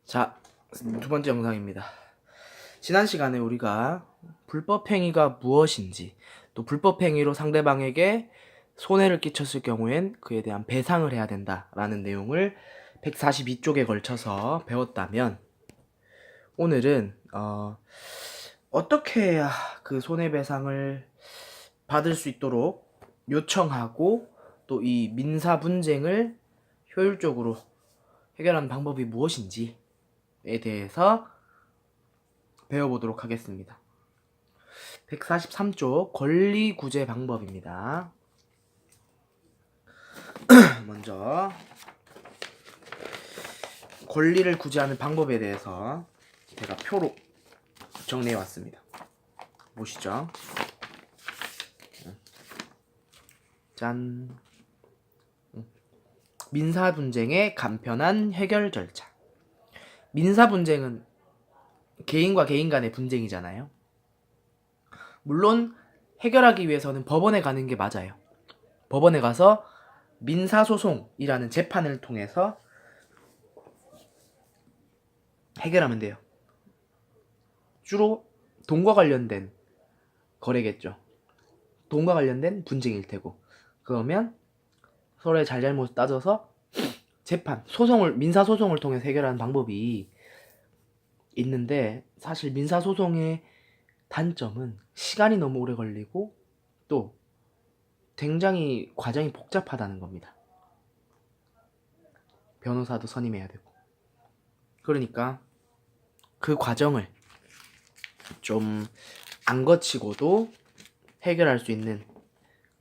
자, 두 번째 영상입니다. 지난 시간에 우리가 불법행위가 무엇인지, 또 불법행위로 상대방에게 손해를 끼쳤을 경우엔 그에 대한 배상을 해야 된다라는 내용을 142쪽에 걸쳐서 배웠다면, 오늘은 어떻게 해야 그 손해배상을 받을 수 있도록 요청하고 또 이 민사 분쟁을 효율적으로 해결하는 방법이 무엇인지에 대해서 배워보도록 하겠습니다. 143쪽 권리구제 방법입니다. 먼저 권리를 구제하는 방법에 대해서 제가 표로 정리해 왔습니다. 보시죠. 짠. 민사 분쟁의 간편한 해결 절차. 민사 분쟁은 개인과 개인 간의 분쟁이잖아요. 물론 해결하기 위해서는 법원에 가는 게 맞아요. 법원에 가서 민사소송이라는 재판을 통해서 해결하면 돼요. 주로 돈과 관련된 거래겠죠. 돈과 관련된 분쟁일 테고, 그러면 서로의 잘잘못을 따져서 재판, 민사소송을 통해서 해결하는 방법이 있는데, 사실 민사소송의 단점은 시간이 너무 오래 걸리고 또 굉장히 과정이 복잡하다는 겁니다. 변호사도 선임해야 되고. 그러니까 그 과정을 좀 안 거치고도 해결할 수 있는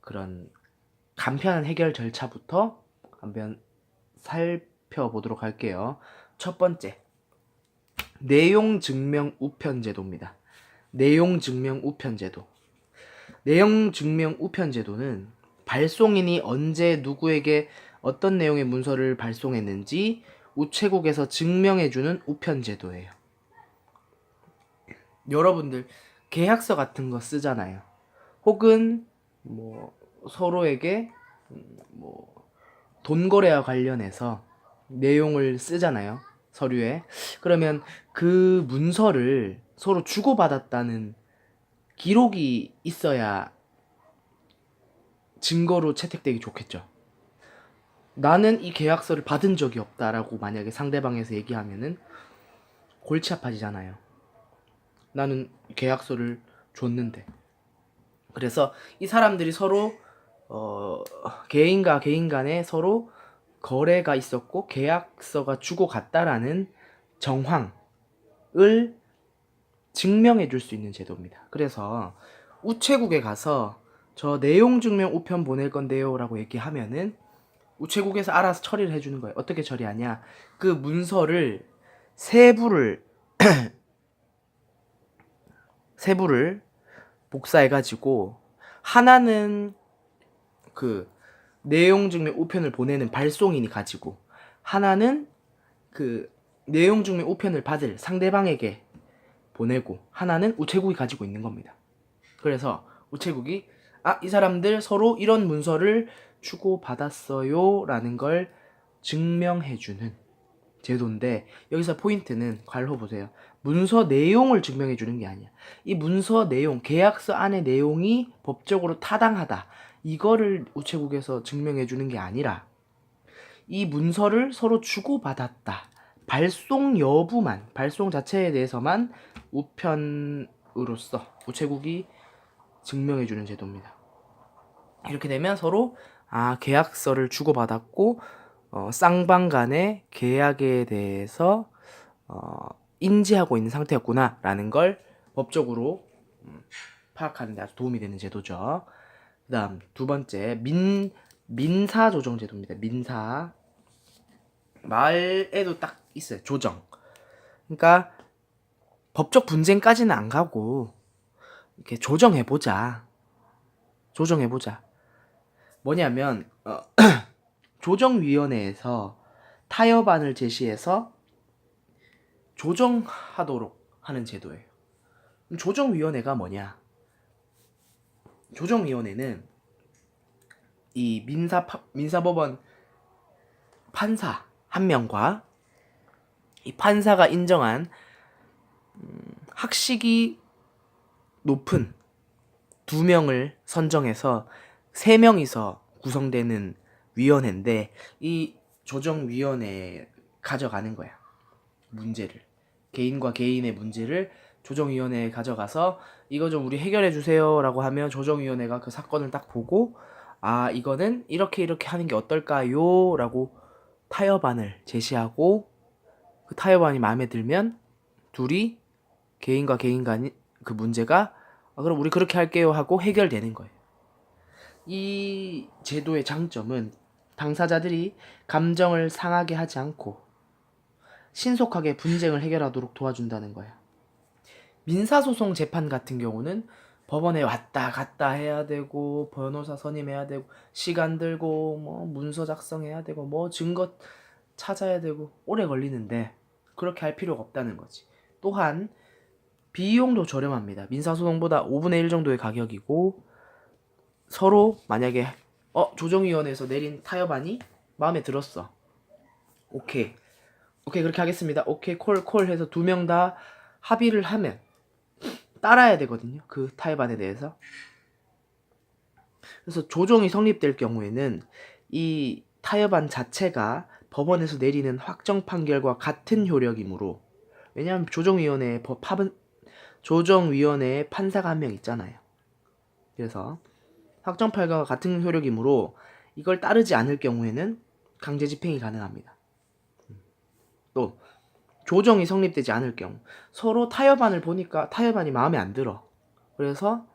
그런 간편한 해결 절차부터 한번 살펴보도록 할게요. 첫 번째, 내용증명 우편제도입니다. 내용증명 우편제도. 내용증명 우편제도는 발송인이 언제 누구에게 어떤 내용의 문서를 발송했는지 우체국에서 증명해주는 우편제도예요. 여러분들 계약서 같은 거 쓰잖아요. 혹은 서로에게 돈 거래와 관련해서 내용을 쓰잖아요. 서류에. 그러면 그 문서를 서로 주고받았다는 기록이 있어야 증거로 채택되기 좋겠죠. 나는 이 계약서를 받은 적이 없다라고 만약에 상대방에서 얘기하면은 골치 아파지잖아요. 나는 계약서를 줬는데. 그래서 이 사람들이 서로 개인과 개인 간에 서로 거래가 있었고 계약서가 주고갔다라는 정황을 증명해 줄 수 있는 제도입니다. 그래서 우체국에 가서 저 내용 증명 우편 보낼 건데요 라고 얘기하면은 우체국에서 알아서 처리를 해주는 거예요. 어떻게 처리하냐, 그 문서를 세부를 복사해가지고 하나는 그 내용 증명 우편을 보내는 발송인이 가지고, 하나는 그 내용 증명 우편을 받을 상대방에게 보내고, 하나는 우체국이 가지고 있는 겁니다. 그래서 우체국이 이 사람들 서로 이런 문서를 주고받았어요 라는 걸 증명해주는 제도인데, 여기서 포인트는 괄호 보세요. 문서 내용을 증명해주는 게 아니야. 이 문서 내용, 계약서 안의 내용이 법적으로 타당하다, 이거를 우체국에서 증명해주는 게 아니라 이 문서를 서로 주고받았다, 발송 여부만, 발송 자체에 대해서만 우편으로서 우체국이 증명해주는 제도입니다. 이렇게 되면 서로 계약서를 주고받았고 쌍방 간의 계약에 대해서 인지하고 있는 상태였구나 라는 걸 법적으로 파악하는 데 아주 도움이 되는 제도죠. 그 다음 두 번째, 민사조정제도입니다. 민사. 말에도 딱 있어요. 조정. 그러니까 법적 분쟁까지는 안 가고 이렇게 조정해보자. 뭐냐면 조정위원회에서 타협안을 제시해서 조정하도록 하는 제도예요. 조정위원회가 뭐냐? 조정위원회는 이 민사법원 판사 한 명과 이 판사가 인정한 학식이 높은 2명을 선정해서 3명이서 구성되는 위원회인데, 이 조정위원회에 가져가는 거야. 문제를, 개인과 개인의 문제를 조정위원회에 가져가서 이거 좀 우리 해결해 주세요 라고 하면, 조정위원회가 그 사건을 딱 보고 아 이거는 이렇게 하는 게 어떨까요 라고 타협안을 제시하고, 그 타협안이 마음에 들면 둘이 개인과 개인 간 그 문제가 그럼 우리 그렇게 할게요 하고 해결되는 거예요. 이 제도의 장점은 당사자들이 감정을 상하게 하지 않고 신속하게 분쟁을 해결하도록 도와준다는 거야. 민사소송 재판 같은 경우는 법원에 왔다 갔다 해야 되고, 변호사 선임해야 되고, 시간 들고, 뭐 문서 작성해야 되고, 뭐 증거 찾아야 되고 오래 걸리는데, 그렇게 할 필요가 없다는 거지. 또한 비용도 저렴합니다. 민사소송보다 5분의 1 정도의 가격이고, 서로 만약에 조정위원회에서 내린 타협안이 마음에 들었어. 오케이 그렇게 하겠습니다. 오케이 콜 해서 2명 다 합의를 하면 따라야 되거든요, 그 타협안에 대해서. 그래서 조정이 성립될 경우에는 이 타협안 자체가 법원에서 내리는 확정 판결과 같은 효력이므로, 왜냐하면 조정위원회에 판사가 한 명 있잖아요. 그래서 확정 판결과 같은 효력이므로 이걸 따르지 않을 경우에는 강제 집행이 가능합니다. 또 조정이 성립되지 않을 경우, 서로 타협안을 보니까 타협안이 마음에 안 들어. 그래서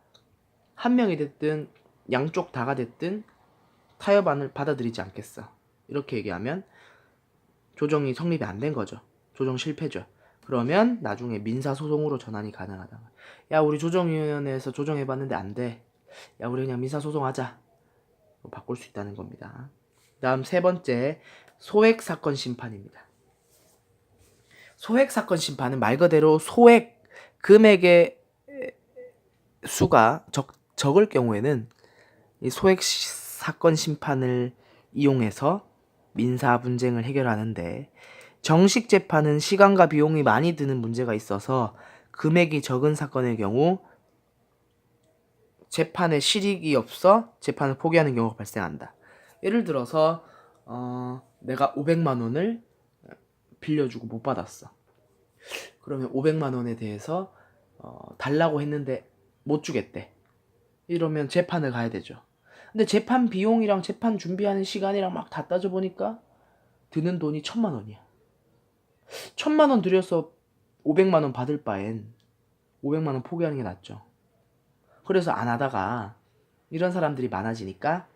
한 명이 됐든 양쪽 다가 됐든 타협안을 받아들이지 않겠어. 이렇게 얘기하면 조정이 성립이 안 된 거죠. 조정 실패죠. 그러면 나중에 민사소송으로 전환이 가능하다. 야, 우리 조정위원회에서 조정해봤는데 안 돼. 야, 우리 그냥 민사소송하자. 바꿀 수 있다는 겁니다. 다음 3번째, 소액사건 심판입니다. 소액사건 심판은 말 그대로 소액 금액의 수가 적을 경우에는 이 소액사건 심판을 이용해서 민사 분쟁을 해결하는데, 정식 재판은 시간과 비용이 많이 드는 문제가 있어서 금액이 적은 사건의 경우 재판에 실익이 없어 재판을 포기하는 경우가 발생한다. 예를 들어서 내가 500만 원을 빌려주고 못 받았어. 그러면 500만 원에 대해서 달라고 했는데 못 주겠대. 이러면 재판을 가야 되죠. 근데 재판 비용이랑 재판 준비하는 시간이랑 막 다 따져보니까 드는 돈이 1000만 원이야. 1000만 원 들여서 500만 원 받을 바엔 500만 원 포기하는 게 낫죠. 그래서 안 하다가 이런 사람들이 많아지니까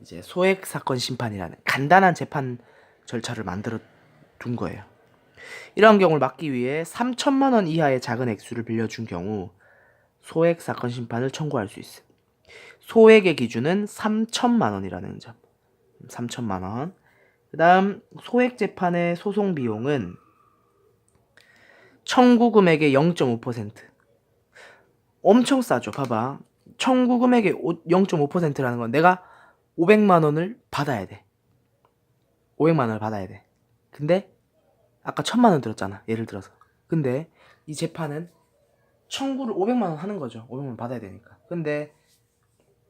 이제 소액사건 심판이라는 간단한 재판 절차를 만들어 둔 거예요. 이러한 경우를 막기 위해 3천만 원 이하의 작은 액수를 빌려준 경우 소액사건 심판을 청구할 수 있어요. 소액의 기준은 3천만 원이라는 점. 3천만 원. 그 다음 소액 재판의 소송 비용은 청구 금액의 0.5%. 엄청 싸죠. 봐봐. 청구 금액의 0.5%라는 건 내가 500만 원을 받아야 돼. 500만 원을 받아야 돼. 근데 아까 1000만 원 들었잖아. 예를 들어서. 근데 이 재판은 청구를 500만 원 하는 거죠. 500만 원 받아야 되니까. 근데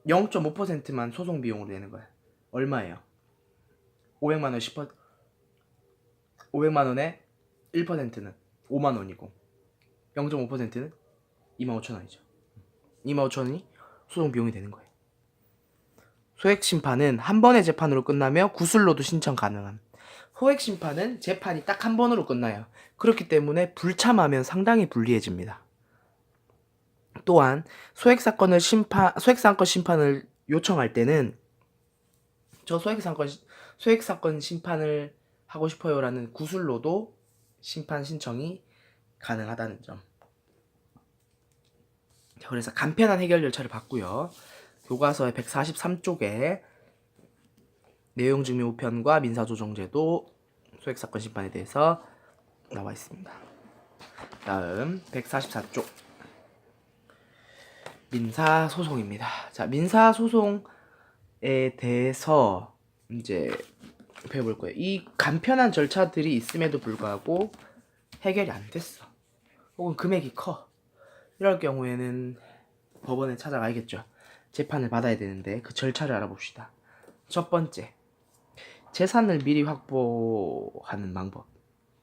0.5%만 소송 비용으로 내는 거야. 얼마예요? 500만 원 10%, 500만 원에 1%는 5만 원이고 0.5%는 25,000원이죠. 25,000원이 소송 비용이 되는 거예요. 소액 심판은 한 번의 재판으로 끝나며 구술로도 신청 가능함. 소액 심판은 재판이 딱 한 번으로 끝나요. 그렇기 때문에 불참하면 상당히 불리해집니다. 또한 소액사건 심판을 요청할 때는 저 소액사건 심판을 하고 싶어요라는 구술로도 심판 신청이 가능하다는 점. 그래서 간편한 해결 절차를 봤고요. 교과서의 143쪽에 내용증명 우편과 민사조정제도, 소액사건 심판에 대해서 나와 있습니다. 다음 144쪽 민사소송입니다. 자, 민사소송에 대해서 이제 배워볼 거예요. 이 간편한 절차들이 있음에도 불구하고 해결이 안 됐어. 혹은 금액이 커. 이럴 경우에는 법원에 찾아가야겠죠. 재판을 받아야 되는데 그 절차를 알아봅시다. 첫 번째, 재산을 미리 확보하는 방법.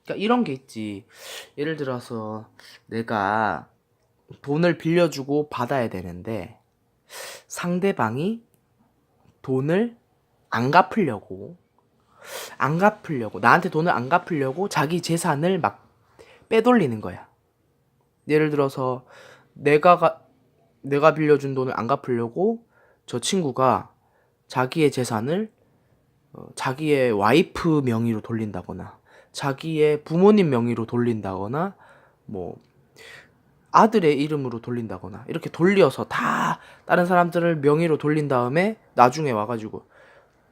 그러니까 이런 게 있지. 예를 들어서 내가 돈을 빌려주고 받아야 되는데 상대방이 돈을 안 갚으려고 나한테 돈을 안 갚으려고 자기 재산을 막 빼돌리는 거야. 예를 들어서 내가 빌려준 돈을 안 갚으려고 저 친구가 자기의 재산을 자기의 와이프 명의로 돌린다거나 자기의 부모님 명의로 돌린다거나 뭐 아들의 이름으로 돌린다거나 이렇게 돌려서 다 다른 사람들을 명의로 돌린 다음에 나중에 와가지고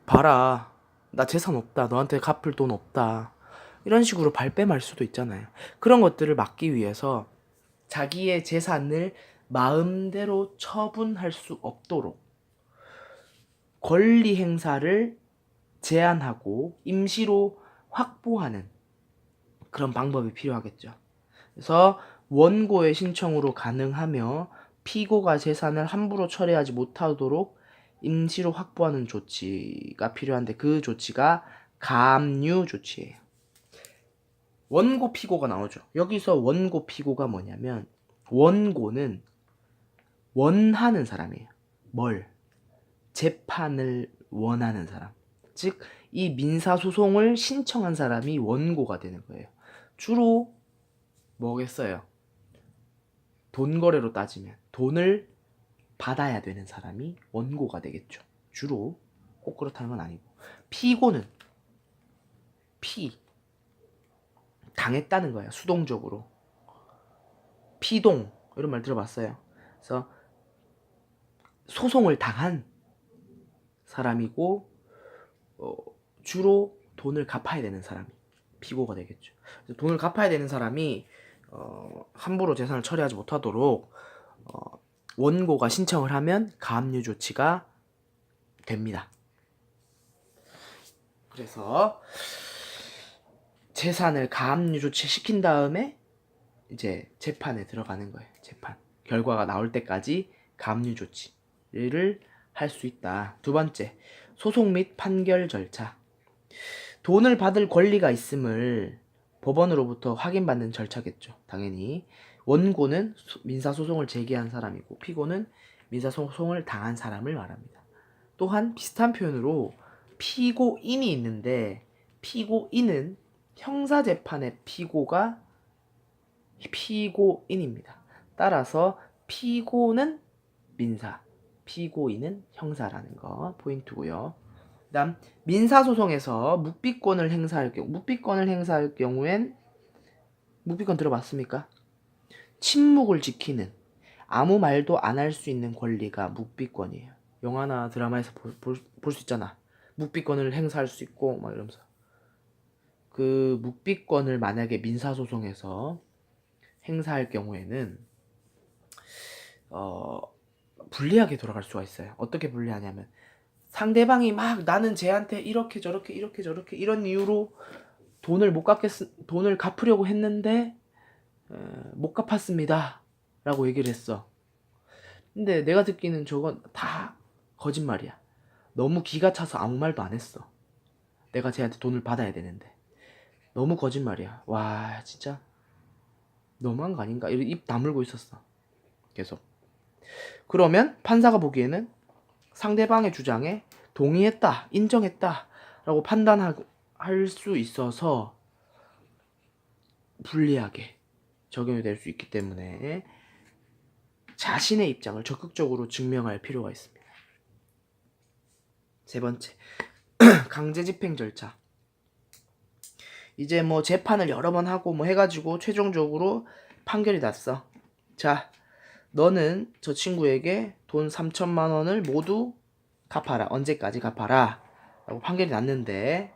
봐라, 나 재산 없다, 너한테 갚을 돈 없다, 이런 식으로 발뺌할 수도 있잖아요. 그런 것들을 막기 위해서 자기의 재산을 마음대로 처분할 수 없도록 권리 행사를 제한하고 임시로 확보하는 그런 방법이 필요하겠죠. 그래서 원고의 신청으로 가능하며 피고가 재산을 함부로 처리하지 못하도록 임시로 확보하는 조치가 필요한데 그 조치가 가압류 조치예요. 원고 피고가 나오죠. 여기서 원고 피고가 뭐냐면 원고는 원하는 사람이에요. 뭘? 재판을 원하는 사람. 즉 이 민사소송을 신청한 사람이 원고가 되는 거예요. 주로 뭐겠어요? 돈 거래로 따지면 돈을 받아야 되는 사람이 원고가 되겠죠. 주로 꼭 그렇다는 건 아니고. 피고는 당했다는 거예요. 수동적으로. 피동 이런 말 들어봤어요. 그래서 소송을 당한 사람이고 주로 돈을 갚아야 되는 사람이 피고가 되겠죠. 그래서 돈을 갚아야 되는 사람이 함부로 재산을 처리하지 못하도록 원고가 신청을 하면 가압류 조치가 됩니다. 그래서 재산을 가압류 조치 시킨 다음에 이제 재판에 들어가는 거예요. 재판 결과가 나올 때까지 가압류 조치를 할 수 있다. 두 번째, 소송 및 판결 절차. 돈을 받을 권리가 있음을 법원으로부터 확인받는 절차겠죠. 당연히 원고는 민사소송을 제기한 사람이고 피고는 민사소송을 당한 사람을 말합니다. 또한 비슷한 표현으로 피고인이 있는데 피고인은 형사재판의 피고가 피고인입니다. 따라서 피고는 민사, 피고인은 형사라는 거 포인트고요. 그다음 민사소송에서 묵비권을 행사할 경우엔 묵비권 들어봤습니까? 침묵을 지키는 아무 말도 안 할 수 있는 권리가 묵비권이에요. 영화나 드라마에서 볼 수 있잖아. 묵비권을 행사할 수 있고 막 이러면서. 그 묵비권을 만약에 민사소송에서 행사할 경우에는 불리하게 돌아갈 수가 있어요. 어떻게 불리하냐면 상대방이 막 나는 쟤한테 이렇게 저렇게 이런 이유로 돈을 갚으려고 했는데 못 갚았습니다 라고 얘기를 했어. 근데 내가 듣기는 저건 다 거짓말이야. 너무 기가 차서 아무 말도 안 했어. 내가 쟤한테 돈을 받아야 되는데 너무 거짓말이야. 와 진짜 너무한 거 아닌가? 입 다물고 있었어 계속. 그러면 판사가 보기에는 상대방의 주장에 동의했다, 인정했다 라고 판단할 수 있어서 불리하게 적용이 될 수 있기 때문에 자신의 입장을 적극적으로 증명할 필요가 있습니다. 세 번째, 강제집행 절차. 이제 뭐 재판을 여러 번 하고 뭐 해가지고 최종적으로 판결이 났어. 자, 너는 저 친구에게 돈 3천만 원을 모두 갚아라. 언제까지 갚아라. 라고 판결이 났는데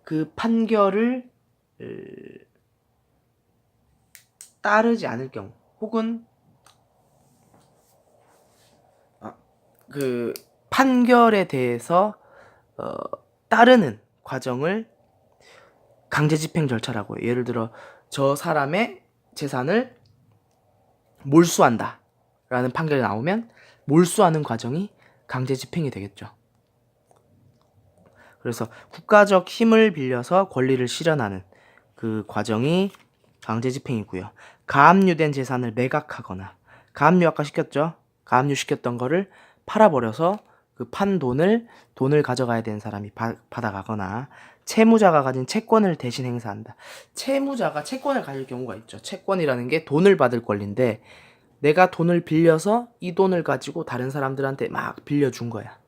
그 판결을 따르지 않을 경우 혹은 그 판결에 대해서 따르는 과정을 강제집행 절차라고 해요. 예를 들어 저 사람의 재산을 몰수한다 라는 판결이 나오면 몰수하는 과정이 강제집행이 되겠죠. 그래서 국가적 힘을 빌려서 권리를 실현하는 그 과정이 강제집행이고요. 가압류된 재산을 매각하거나, 가압류 아까 시켰죠? 가압류 시켰던 거를 팔아버려서 그 판 돈을 가져가야 되는 사람이 받아가거나, 채무자가 가진 채권을 대신 행사한다. 채무자가 채권을 가질 경우가 있죠. 채권이라는 게 돈을 받을 권리인데 내가 돈을 빌려서 이 돈을 가지고 다른 사람들한테 막 빌려준 거야.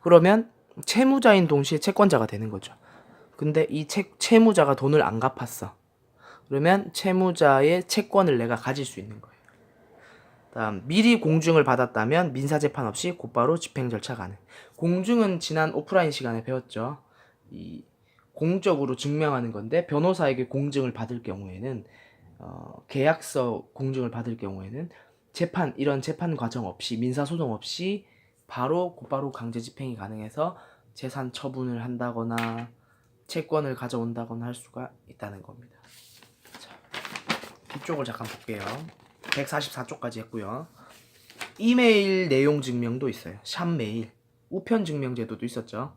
그러면 채무자인 동시에 채권자가 되는 거죠. 근데 이 채무자가 돈을 안 갚았어. 그러면 채무자의 채권을 내가 가질 수 있는 거예요. 다음, 미리 공증을 받았다면 민사재판 없이 곧바로 집행 절차 가능. 공증은 지난 오프라인 시간에 배웠죠. 이 공적으로 증명하는 건데 변호사에게 공증을 받을 경우에는 계약서 공증을 받을 경우에는 이런 재판 과정 없이 민사소송 없이 곧바로 강제 집행이 가능해서 재산 처분을 한다거나 채권을 가져온다거나 할 수가 있다는 겁니다. 자, 뒤쪽을 잠깐 볼게요. 144쪽까지 했고요. 이메일 내용 증명도 있어요. 샵메일, 우편 증명 제도도 있었죠.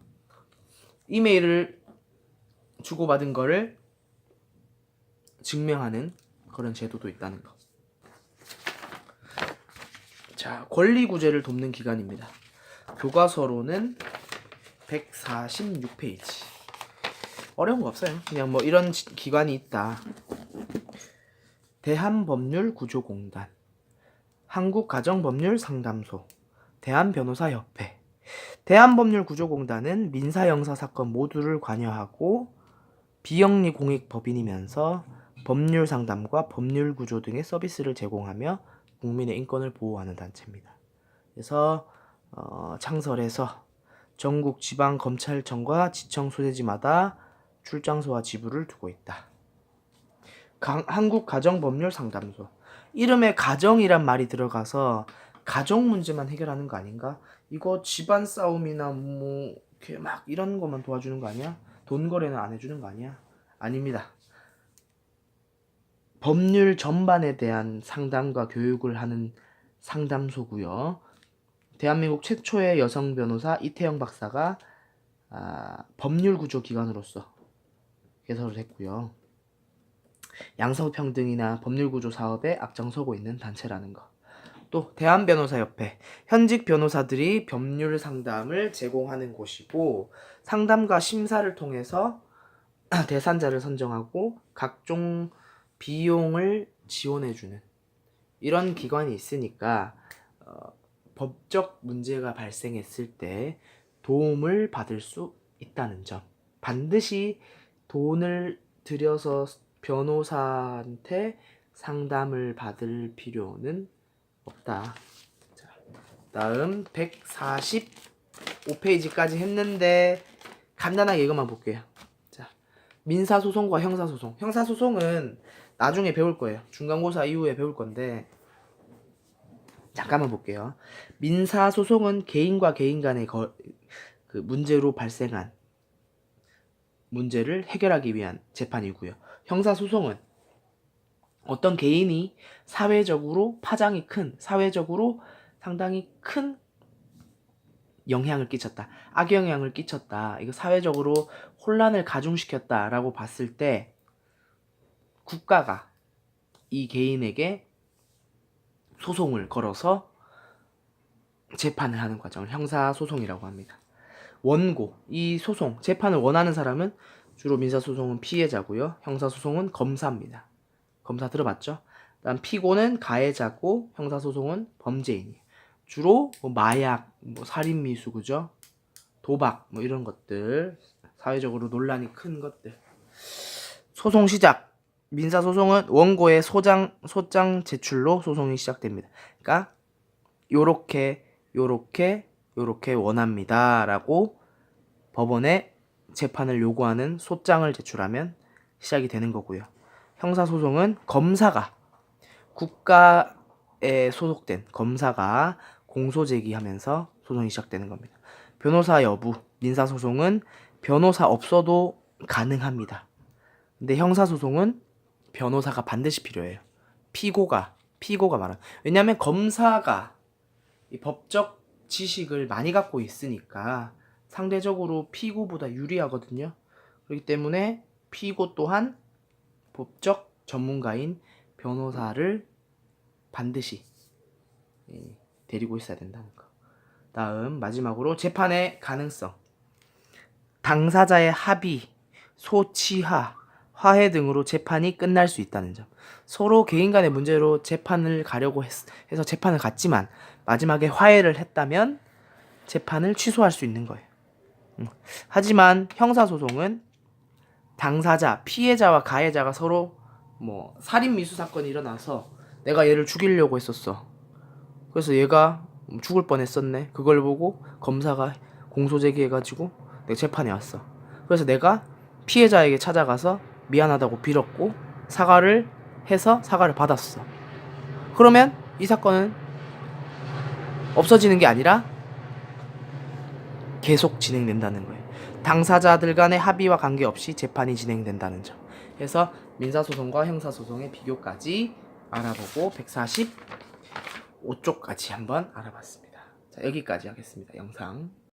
이메일을 주고받은 거를 증명하는 그런 제도도 있다는 거. 자, 권리구제를 돕는 기관입니다. 교과서로는 146페이지. 어려운 거 없어요. 그냥 뭐 이런 기관이 있다. 대한법률구조공단, 한국가정법률상담소, 대한변호사협회. 대한법률구조공단은 민사형사사건 모두를 관여하고 비영리 공익법인이면서 법률상담과 법률구조 등의 서비스를 제공하며 국민의 인권을 보호하는 단체입니다. 그래서 창설해서 전국 지방검찰청과 지청 소재지마다 출장소와 지부를 두고 있다. 한국가정법률상담소. 이름에 가정이란 말이 들어가서 가정 문제만 해결하는 거 아닌가? 이거 집안 싸움이나 뭐 이렇게 막 이런 것만 도와주는 거 아니야? 돈 거래는 안 해주는 거 아니야? 아닙니다. 법률 전반에 대한 상담과 교육을 하는 상담소고요. 대한민국 최초의 여성 변호사 이태영 박사가 법률구조기관으로서 개설을 했고요. 양성평등이나 법률구조 사업에 앞장서고 있는 단체라는 거. 또 대한변호사협회, 현직 변호사들이 법률 상담을 제공하는 곳이고 상담과 심사를 통해서 대상자를 선정하고 각종 비용을 지원해주는 이런 기관이 있으니까 법적 문제가 발생했을 때 도움을 받을 수 있다는 점. 반드시 돈을 들여서 변호사한테 상담을 받을 필요는 없다. 자, 다음 145페이지까지 했는데 간단하게 이것만 볼게요. 자, 민사소송과 형사소송. 형사소송은 나중에 배울 거예요. 중간고사 이후에 배울 건데 잠깐만 볼게요. 민사소송은 개인과 개인 간의 그 문제로 발생한 문제를 해결하기 위한 재판이고요. 형사소송은 어떤 개인이 사회적으로 파장이 큰, 사회적으로 상당히 큰 영향을 끼쳤다. 악영향을 끼쳤다. 이거 사회적으로 혼란을 가중시켰다라고 봤을 때 국가가 이 개인에게 소송을 걸어서 재판을 하는 과정을 형사소송이라고 합니다. 원고, 이 소송, 재판을 원하는 사람은 주로 민사소송은 피해자고요. 형사소송은 검사입니다. 검사 들어봤죠? 다음 피고는 가해자고 형사소송은 범죄인이에요. 주로 뭐 마약, 뭐 살인미수, 그죠? 도박, 뭐 이런 것들, 사회적으로 논란이 큰 것들. 소송 시작. 민사소송은 원고의 소장 제출로 소송이 시작됩니다. 그러니까 요렇게 원합니다 라고 법원에 재판을 요구하는 소장을 제출하면 시작이 되는 거고요. 형사소송은 검사가, 국가에 소속된 검사가 공소 제기하면서 소송이 시작되는 겁니다. 변호사 여부, 민사소송은 변호사 없어도 가능합니다. 근데 형사소송은 변호사가 반드시 필요해요. 피고가 말한. 왜냐하면 검사가 이 법적 지식을 많이 갖고 있으니까 상대적으로 피고보다 유리하거든요. 그렇기 때문에 피고 또한 법적 전문가인 변호사를 반드시 데리고 있어야 된다는 거. 다음 마지막으로 재판의 가능성. 당사자의 합의, 소치하, 화해 등으로 재판이 끝날 수 있다는 점. 서로 개인 간의 문제로 재판을 가려고 해서 재판을 갔지만 마지막에 화해를 했다면 재판을 취소할 수 있는 거예요. 하지만 형사소송은 당사자, 피해자와 가해자가 서로 뭐 살인 미수 사건이 일어나서 내가 얘를 죽이려고 했었어. 그래서 얘가 죽을 뻔했었네. 그걸 보고 검사가 공소 제기해가지고 내가 재판에 왔어. 그래서 내가 피해자에게 찾아가서 미안하다고 빌었고 사과를 해서 사과를 받았어. 그러면 이 사건은 없어지는 게 아니라 계속 진행된다는 거예요. 당사자들 간의 합의와 관계없이 재판이 진행된다는 점. 그래서 민사소송과 형사소송의 비교까지 알아보고 145쪽까지 한번 알아봤습니다. 자, 여기까지 하겠습니다. 영상.